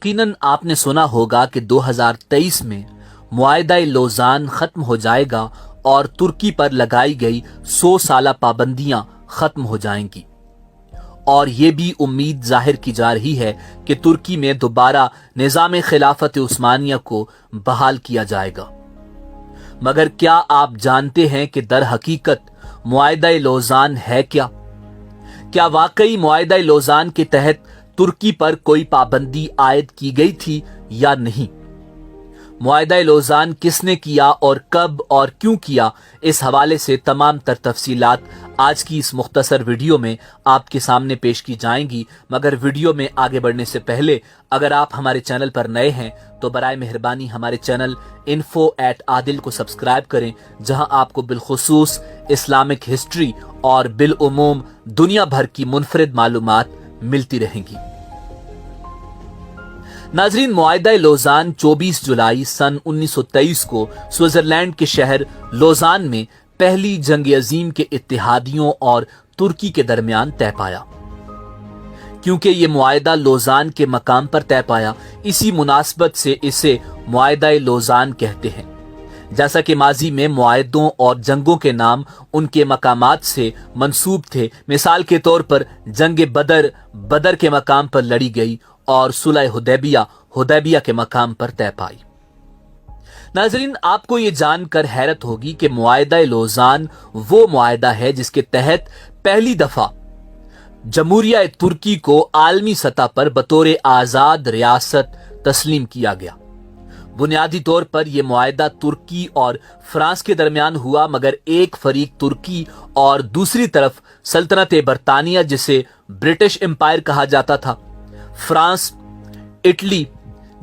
यकीनन आपने सुना होगा कि 2023 में मुआहिदा लोज़ान खत्म हो जाएगा और तुर्की पर लगाई गई 100 साला पाबंदियां खत्म हो जाएंगी। और ये भी उम्मीद जाहिर की जा रही है कि तुर्की में दोबारा निज़ाम खिलाफत उस्मानिया को बहाल किया जाएगा। मगर क्या आप जानते हैं कि दर हकीकत मुआहिदा लोज़ान है क्या? क्या वाकई मुआहिदा लोज़ान के तहत तुर्की पर कोई पाबंदी आयद की गई थी या नहीं? मुआहिदा लोज़ान किसने किया और कब और क्यों किया, इस हवाले से तमाम तर तफसीलात आज की इस मुख्तसर वीडियो में आपके सामने पेश की जाएंगी। मगर वीडियो में आगे बढ़ने से पहले अगर आप हमारे चैनल पर नए हैं तो बराए मेहरबानी हमारे चैनल info@adil को सब्सक्राइब करें, जहां आपको बिलखुसूस इस्लामिक हिस्ट्री और बिलउमूम दुनिया भर की मुनफरिद मालूमात मिलती रहेंगी। नाजरीन, मुआहिदा लोज़ान 24 जुलाई सन 1923 को स्विट्जरलैंड के शहर लोज़ान में पहली जंग अजीम के इत्तेहादियों और तुर्की के दरमियान तय पाया। क्योंकि ये मुआहिदा लोज़ान के मकाम पर तय पाया, इसी मुनासबत से इसे मुआहिदा लोज़ान कहते हैं। जैसा कि माजी में मुआहिदों और जंगों के नाम उनके मकामात से मंसूब थे। मिसाल के तौर पर जंग बदर के मकाम पर लड़ी गई और सुलह हुदैबिया के मकाम पर तय पाई। नाजरीन, आपको ये जानकर हैरत होगी कि मुआहिदा लोज़ान वो मुआहिदा है जिसके तहत पहली दफा जमहूरिया तुर्की को आलमी सतह पर बतौर आजाद रियासत तस्लीम किया गया। बुनियादी तौर पर यह मुआहिदा तुर्की और फ्रांस के दरमियान हुआ, मगर एक फरीक तुर्की और दूसरी तरफ सल्तनत बरतानिया, जिसे ब्रिटिश एम्पायर कहा जाता था, फ्रांस, इटली,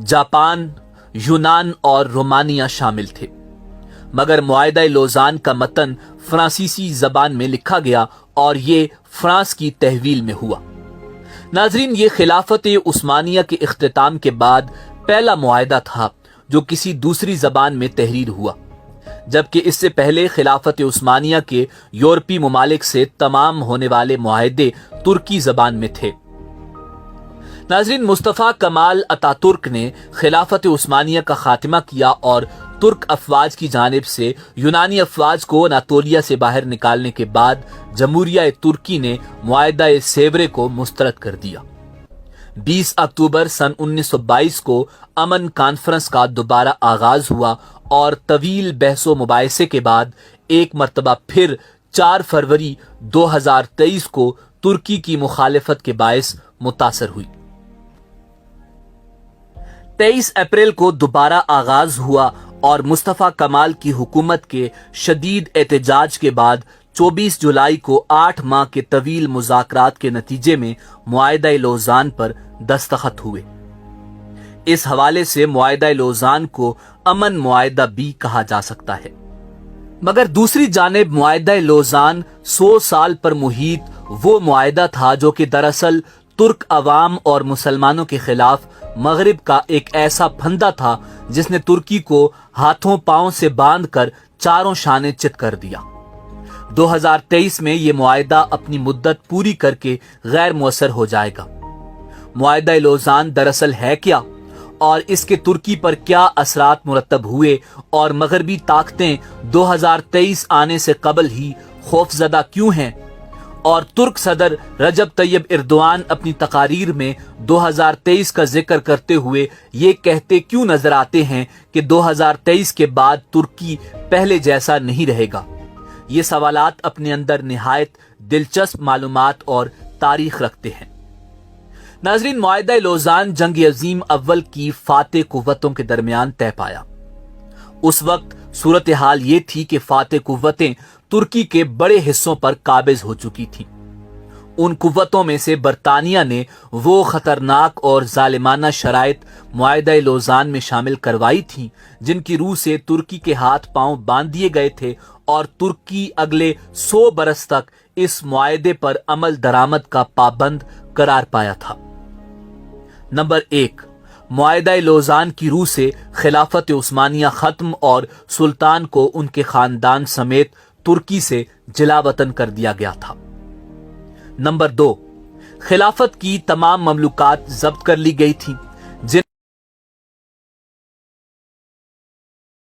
जापान, यूनान और रोमानिया शामिल थे। मगर मुआहिदा लोज़ान का मतन फ्रांसीसी जबान में लिखा गया और ये फ्रांस की तहवील में हुआ। नाजरीन, ये खिलाफत उस्मानिया के इख्तिताम के बाद पहला मुआहिदा था जो किसी दूसरी जबान में तहरीर हुआ, जबकि इससे पहले खिलाफत उस्मानिया के यूरोपीय ममालिक से तमाम होने वाले मुआहिदे तुर्की जबान में थे। नाजरीन, मुस्तफा कमाल अतातुर्क ने खिलाफत उस्मानिया का खात्मा किया और तुर्क अफवाज की जानिब से यूनानी अफवाज को अनातोलिया से बाहर निकालने के बाद जमहूरिया तुर्की ने मुआहिदा सेवरे को मुस्तरद कर दिया। 20 अक्टूबर सन 1922 को अमन कॉन्फ्रेंस का दोबारा आगाज हुआ और तवील बहसो मुबाहिसे के बाद एक मरतबा फिर 4 फरवरी 2023 को तुर्की की मुखालिफत के बायस मुतासर हुई। 23 अप्रैल को दोबारा आगाज हुआ और मुस्तफा कमाल की हुकूमत के शदीद एहतजाज के बाद 24 जुलाई को 8 माह के तवील मुज़ाकरात के नतीजे में मुआहिदा लोज़ान पर दस्तखत हुए। इस हवाले से मुआहिदा लोज़ान को अमन मुआहिदा भी कहा जा सकता है। मगर दूसरी जानिब मुआहिदा लोज़ान 100 साल पर मुहीत वो मुआहिदा था जो कि दरअसल तुर्क अवाम और मुसलमानों के खिलाफ मगरिब का एक ऐसा फंदा था जिसने तुर्की को हाथों पांव से बांधकर चारों शाने चित कर दिया। 2023 में यह मुआहिदा अपनी मुद्दत पूरी करके गैर मुअस्सर हो जाएगा। मुआहिदा लोज़ान दरअसल है क्या और इसके तुर्की पर क्या असरात मुरतब हुए और मगरबी ताकतें 2023 आने से कबल ही खौफजदा क्यों हैं, और तुर्क सदर रजब तैयब एर्दोआन अपनी तकारीर में 2023 का जिक्र करते हुए ये कहते क्यों नजर आते हैं कि 2023 के बाद तुर्की पहले जैसा नहीं रहेगा। ये सवालात अपने अंदर निहायत दिलचस्प मालूमात और तारीख रखते हैं। नाजरीन, मुआहिदा लोज़ान जंग अजीम अव्वल की फातेह कुव्वतों के दरमियान तय पाया। उस वक्त सूरत हाल ये थी कि फातेह कुव्वतें तुर्की के बड़े हिस्सों पर काबिज हो चुकी थीं। उन कुव्वतों में से बरतानिया ने वो खतरनाक और जालिमाना शराइत मुआहिदा लोज़ान में शामिल करवाई थीं जिनकी रूह से तुर्की के हाथ पांव बांध दिए गए थे और तुर्की अगले 100 बरस तक इस मुआहिदे पर अमल दरामद का पाबंद करार पाया था। नंबर 1, मुआहिदा लोज़ान की रूह से खिलाफत उस्मानिया खत्म और सुल्तान को उनके खानदान समेत तुर्की से जिलावतन कर दिया गया था। नंबर 2, खिलाफत की तमाम ममलूकात जब्त कर ली गई थी जिन